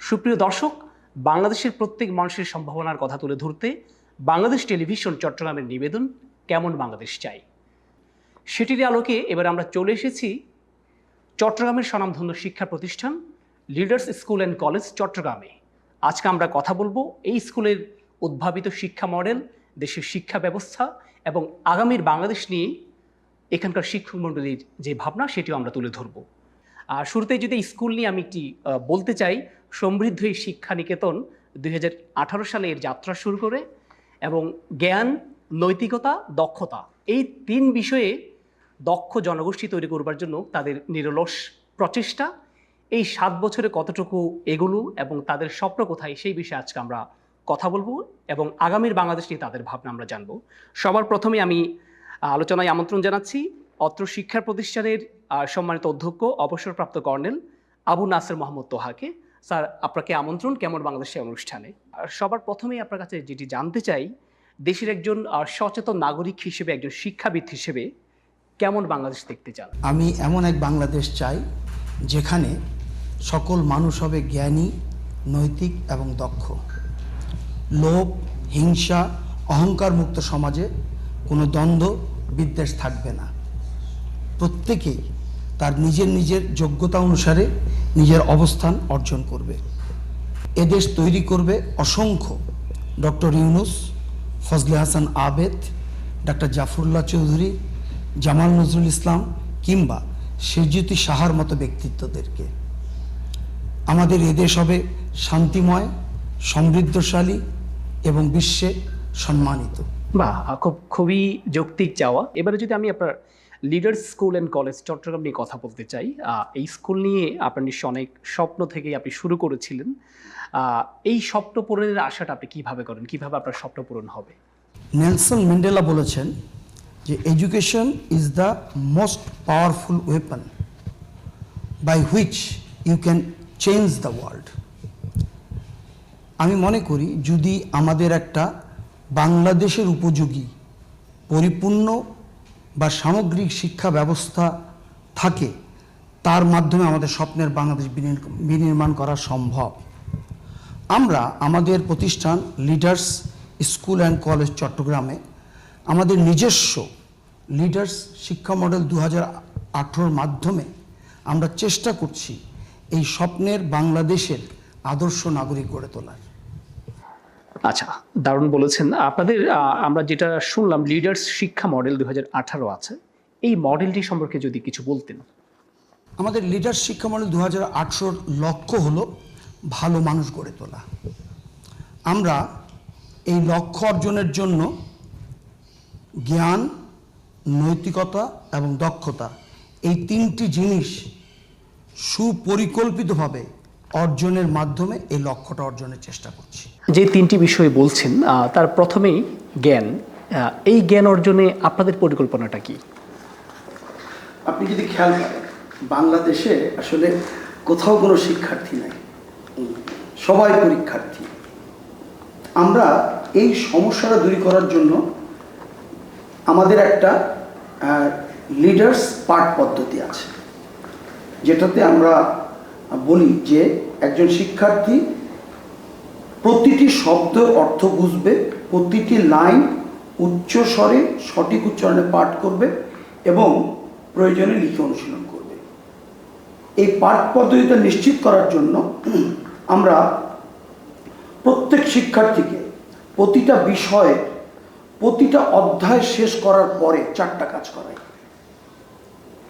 সুপ্রিয় দর্শক, বাংলাদেশের প্রত্যেক মানুষের সম্ভাবনার কথা তুলে ধরতে বাংলাদেশ টেলিভিশন চট্টগ্রামের নিবেদন কেমন বাংলাদেশ চাই, সেটির আলোকে এবার আমরা চলে এসেছি চট্টগ্রামের স্বনামধন্য শিক্ষা প্রতিষ্ঠান লিডার্স স্কুল অ্যান্ড কলেজ চট্টগ্রামে। আজকে আমরা কথা বলবো এই স্কুলের উদ্ভাবিত শিক্ষা মডেল, দেশের শিক্ষা ব্যবস্থা এবং আগামীর বাংলাদেশ নিয়ে এখানকার শিক্ষক মণ্ডলীর যে ভাবনা সেটিও আমরা তুলে ধরবো। আর শুরুতেই যদি স্কুল নিয়ে আমি একটি বলতে চাই, সমৃদ্ধ এই শিক্ষা নিকেতন 2018 সালে এর যাত্রা শুরু করে এবং জ্ঞান, নৈতিকতা, দক্ষতা এই 3 বিষয়ে দক্ষ জনগোষ্ঠী তৈরি করবার জন্য তাদের নিরলস প্রচেষ্টা, এই 7 বছরে কতটুকু এগোলো এবং তাদের স্বপ্ন কোথায় সেই বিষয়ে আজকে আমরা কথা বলবো এবং আগামীর বাংলাদেশ নিয়ে তাদের ভাবনা আমরা জানবো। সবার প্রথমে আমি আলোচনায় আমন্ত্রণ জানাচ্ছি অত্র শিক্ষা প্রতিষ্ঠানের সম্মানিত অধ্যক্ষ, অবসরপ্রাপ্ত কর্নেল আবু নাসের মোহাম্মদ তোহাকে। স্যার, আপনাকে আমন্ত্রণ কেমন বাংলাদেশের অনুষ্ঠানে। সবার প্রথমেই আপনার কাছে যেটি জানতে চাই, দেশের একজন সচেতন নাগরিক হিসেবে, একজন শিক্ষাবিদ হিসেবে কেমন বাংলাদেশ দেখতে চান? আমি এমন এক বাংলাদেশ চাই যেখানে সকল মানুষ হবে জ্ঞানী, নৈতিক এবং দক্ষ। লোভ, হিংসা, অহংকার মুক্ত সমাজে কোনো দ্বন্দ্ব, বিদ্বেষ থাকবে না। প্রত্যেকেই তার নিজের নিজের যোগ্যতা অনুসারে নিজের অবস্থান অর্জন করবে। এদেশ তৈরি করবে অসংখ্য ডক্টর ইউনুস, ফজলে হাসান আবেদ, ডাক্তার জাফরুল্লাহ চৌধুরী, জামাল নজরুল ইসলাম কিংবা সেরজ্যোতি সাহার মতো ব্যক্তিত্বদেরকে। আমাদের এদেশ হবে শান্তিময়, সমৃদ্ধশালী এবং বিশ্বে সম্মানিত। বাহ, খুবই যৌক্তিক চাওয়া। এবারে যদি আমি আপনার leaders school and college Chittagong নিয়ে কথা বলতে চাই, এই স্কুল নিয়ে আপনার নিশ্চয় অনেক স্বপ্ন থেকেই আপনি শুরু করেছিলেন। এই স্বপ্ন পূরণের আশাটা আপনি কিভাবে করেন, কিভাবে আপনার স্বপ্ন পূরণ হবে? নেলসন ম্যান্ডেলা বলেছেন যে education is the most powerful weapon by which you can change the world. আমি মনে করি যদি আমাদের একটা বাংলাদেশের উপযোগী, পরিপূর্ণ বা সামগ্রিক শিক্ষা ব্যবস্থা থাকে, তার মাধ্যমে আমাদের স্বপ্নের বাংলাদেশ বিনির্মাণ করা সম্ভব। আমরা আমাদের প্রতিষ্ঠান লিডার্স স্কুল অ্যান্ড কলেজ চট্টগ্রামে আমাদের নিজস্ব লিডার্স শিক্ষা মডেল 2018 মাধ্যমে আমরা চেষ্টা করছি এই স্বপ্নের বাংলাদেশের আদর্শ নাগরিক গড়ে তোলার। আচ্ছা, দারুণ বলেছেন। আপনাদের আমরা যেটা শুনলাম লিডার্স শিক্ষা মডেল 2018 আছে, এই মডেলটি সম্পর্কে যদি কিছু বলতেন। আমাদের লিডার্স শিক্ষা মডেল 2018 লক্ষ্য হলো ভালো মানুষ গড়ে তোলা। আমরা এই লক্ষ্য অর্জনের জন্য জ্ঞান, নৈতিকতা এবং দক্ষতা এই 3টি জিনিস সুপরিকল্পিতভাবে অর্জনের মাধ্যমে এই লক্ষ্যটা অর্জনের চেষ্টা করছি। যে 3টি বিষয় বলছেন, তার প্রথমেই জ্ঞান। এই জ্ঞান অর্জনে আপনাদের পরিকল্পনাটা কি? আপনি যদি খেয়াল করেন, বাংলাদেশে আসলে কোথাও কোনো শিক্ষার্থী নাই, সবাই পরীক্ষার্থী। আমরা এই সমস্যাটা দূর করার জন্য আমাদের একটা লিডার্স পাঠ পদ্ধতি আছে, যেটাতে আমরা বলি যে একজন শিক্ষার্থী প্রতিটি শব্দের অর্থ বুঝবে, প্রতিটি লাইন উচ্চ স্বরে সঠিক উচ্চারণে পাঠ করবে এবং প্রয়োজনে লিখে অনুশীলন করবে। এই পাঠ পদ্ধতিটা নিশ্চিত করার জন্য আমরা প্রত্যেক শিক্ষার্থীকে প্রতিটা বিষয়ে প্রতিটা অধ্যায় শেষ করার পরে 4টা কাজ করাই।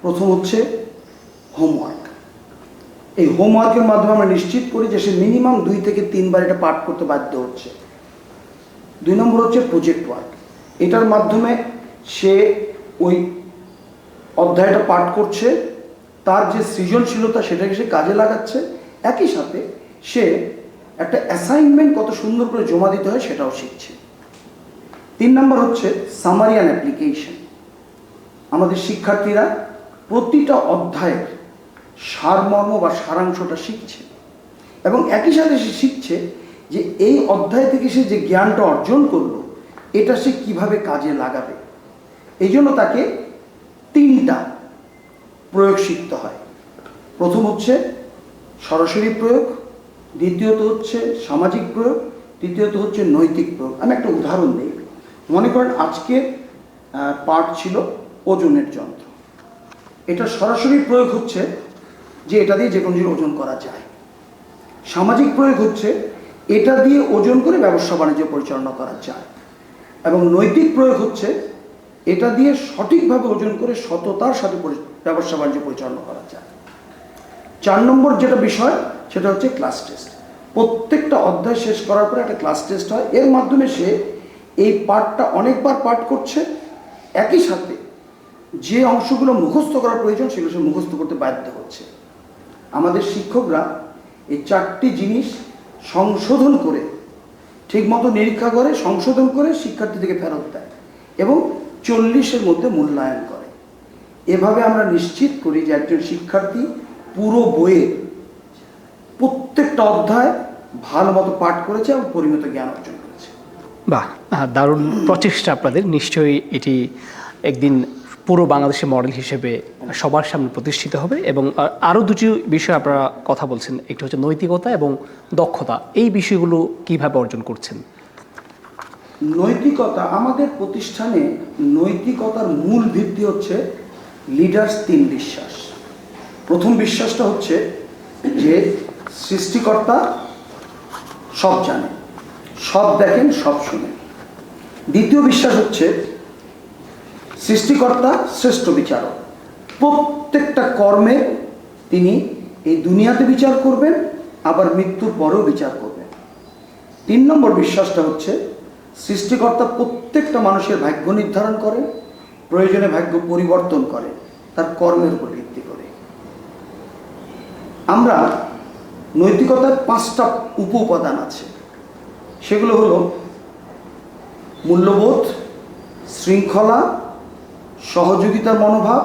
প্রথম হচ্ছে হোমওয়ার্ক। এই হোমওয়ার্কের মাধ্যমে আমরা নিশ্চিত করি যে সে মিনিমাম 2 থেকে 3 বার এটা পাঠ করতে বাধ্য হচ্ছে। 2 নম্বর হচ্ছে প্রজেক্ট ওয়ার্ক। এটার মাধ্যমে সে ওই অধ্যায়টা পাঠ করছে, তার যে সৃজনশীলতা সেটাকে সে কাজে লাগাচ্ছে, একই সাথে সে একটা অ্যাসাইনমেন্ট কত সুন্দর করে জমা দিতে হয় সেটাও শিখছে। 3 নম্বর হচ্ছে সামারি অ্যান্ড অ্যাপ্লিকেশন। আমাদের শিক্ষার্থীরা প্রতিটা অধ্যায়ের সারমর্ম বা সারাংশটা শিখছে এবং একই সাথে সে শিখছে যে এই অধ্যায় থেকে সে যে জ্ঞানটা অর্জন করলো এটা সে কিভাবে কাজে লাগাবে। এই জন্য তাকে 3টা প্রয়োগ শিখতে হয়। প্রথম হচ্ছে সরাসরি প্রয়োগ, দ্বিতীয়ত হচ্ছে সামাজিক প্রয়োগ, তৃতীয়ত হচ্ছে নৈতিক প্রয়োগ। আমি একটা উদাহরণ দিই। মনে করেন আজকের পাঠ ছিল ওজনের যন্ত্র। এটা সরাসরি প্রয়োগ হচ্ছে যে এটা দিয়ে যে কোনো জিনিস ওজন করা যায়। সামাজিক প্রয়োগ হচ্ছে এটা দিয়ে ওজন করে ব্যবসা বাণিজ্য পরিচালনা করা যায়। এবং নৈতিক প্রয়োগ হচ্ছে এটা দিয়ে সঠিকভাবে ওজন করে সততার সাথে ব্যবসা বাণিজ্য পরিচালনা করা যায়। 4 নম্বর যেটা বিষয় সেটা হচ্ছে ক্লাস টেস্ট। প্রত্যেকটা অধ্যায় শেষ করার পরে একটা ক্লাস টেস্ট হয়। এর মাধ্যমে সে এই পাঠটা অনেকবার পাঠ করছে, একই সাথে যে অংশগুলো মুখস্থ করার প্রয়োজন সেগুলো সে মুখস্থ করতে বাধ্য হচ্ছে। আমাদের শিক্ষকরা এই 4টি জিনিস সংশোধন করে ঠিকমতো নিরীক্ষা করে, সংশোধন করে শিক্ষার্থীদেরকে ফেরত দেয় এবং 40-এর মধ্যে মূল্যায়ন করে। এভাবে আমরা নিশ্চিত করি যে একজন শিক্ষার্থী পুরো বইয়ের প্রত্যেকটা অধ্যায় ভালো মতো পাঠ করেছে এবং পরিমিত জ্ঞান অর্জন করেছে। বাহ, দারুণ প্রচেষ্টা আপনাদের। নিশ্চয়ই এটি একদিন পুরো বাংলাদেশের মডেল হিসেবে সবার সামনে প্রতিষ্ঠিত হবে। এবং আরও দুটি বিষয় আপনারা কথা বলছেন, একটি হচ্ছে নৈতিকতা এবং দক্ষতা। এই বিষয়গুলো কিভাবে অর্জন করছেন? নৈতিকতা আমাদের প্রতিষ্ঠানে, নৈতিকতার মূল ভিত্তি হচ্ছে লিডার্স 3 বিশ্বাস। প্রথম বিশ্বাসটা হচ্ছে যে সৃষ্টিকর্তা সব জানেন, সব দেখেন, সব শুনেন। দ্বিতীয় বিশ্বাস হচ্ছে সৃষ্টিকর্তা শ্রেষ্ঠ বিচারক, প্রত্যেকটা কর্মে তিনি এই দুনিয়াতে বিচার করবেন, আবার মৃত্যুর পরেও বিচার করবেন। 3 নম্বর বিশ্বাসটা হচ্ছে সৃষ্টিকর্তা প্রত্যেকটা মানুষের ভাগ্য নির্ধারণ করেন, প্রয়োজনে ভাগ্য পরিবর্তন করে তার কর্মের উপর ভিত্তি করে। আমরা নৈতিকতার 5টা উপাদান আছে। সেগুলো হলো মূল্যবোধ, শৃঙ্খলা, সহযোগিতার মনোভাব,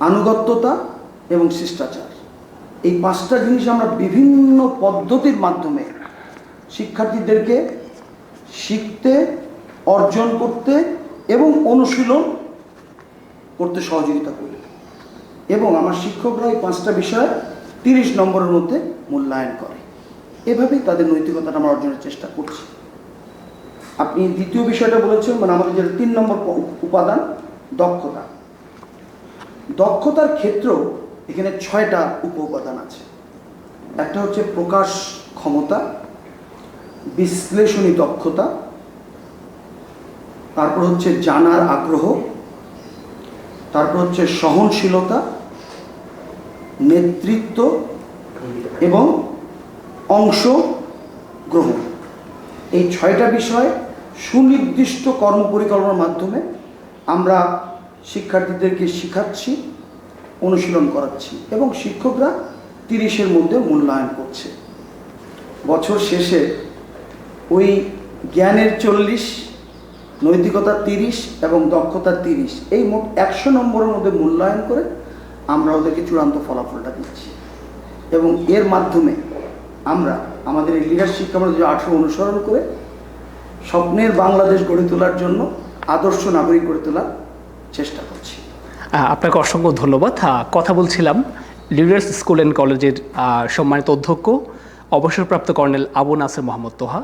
আনুগত্যতা এবং শিষ্টাচার। এই 5টা জিনিস আমরা বিভিন্ন পদ্ধতির মাধ্যমে শিক্ষার্থীদেরকে শিখতে, অর্জন করতে এবং অনুশীলন করতে সহযোগিতা করি। এবং আমার শিক্ষকরা এই 5টা বিষয় 30 নম্বরের মধ্যে মূল্যায়ন করে। এভাবেই তাদের নৈতিকতাটা আমরা অর্জনের চেষ্টা করছি। আপনি দ্বিতীয় বিষয়টা বলেছেন, মানে আমাদের যেটা 3 নম্বর উপাদান, দক্ষতা। দক্ষতার ক্ষেত্রেও এখানে 6টা উপাদান আছে। একটা হচ্ছে প্রকাশ ক্ষমতা, বিশ্লেষণী দক্ষতা, তারপর হচ্ছে জানার আগ্রহ, তারপর হচ্ছে সহনশীলতা, নেতৃত্ব এবং অংশগ্রহণ। এই 6টা বিষয় সুনির্দিষ্ট কর্মপরিকল্পনার মাধ্যমে আমরা শিক্ষার্থীদেরকে শিখাচ্ছি, অনুশীলন করাচ্ছি এবং শিক্ষকরা 30-এর মধ্যে মূল্যায়ন করছে। বছর শেষে ওই জ্ঞানের 40, নৈতিকতা 30 এবং দক্ষতা 30, এই মোট 100 নম্বরের মধ্যে মূল্যায়ন করে আমরা ওদেরকে চূড়ান্ত ফলাফলটা দিচ্ছি। এবং এর মাধ্যমে আমরা আমাদের এই লিডারশিপ আমরা 18 অনুসরণ করে স্বপ্নের বাংলাদেশ গড়ে তোলার জন্য আদর্শ নাগরিক গড়ে তোলার চেষ্টা করছি। আপনাকে অসংখ্য ধন্যবাদ। কথা বলছিলাম লিডার্স স্কুল অ্যান্ড কলেজের সম্মানিত অধ্যক্ষ, অবসরপ্রাপ্ত কর্নেল আবু নাসের মোহাম্মদ তোহা।